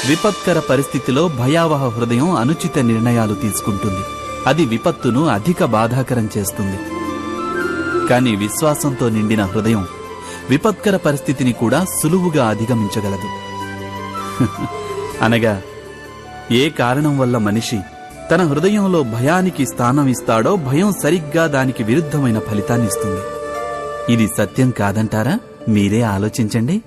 విపత్కర పరిస్థితిలో భయావహ హృదయం అనుచిత నిర్ణయాలు తీసుకుంటుంది. అది విపత్తును అధిక బాధాకరం చేస్తుంది. కాని విశ్వాసంతో నిండిన హృదయం విపత్కర పరిస్థితిని కూడా సులువుగా అధిగమించగలదు. అనగా ఏ కారణం వల్ల మనిషి తన హృదయంలో భయానికి స్థానం ఇస్తాడో భయం సరిగ్గా దానికి విరుద్ధమైన ఫలితాన్నిస్తుంది. ఇది సత్యం కాదంటారా? మీరే ఆలోచించండి.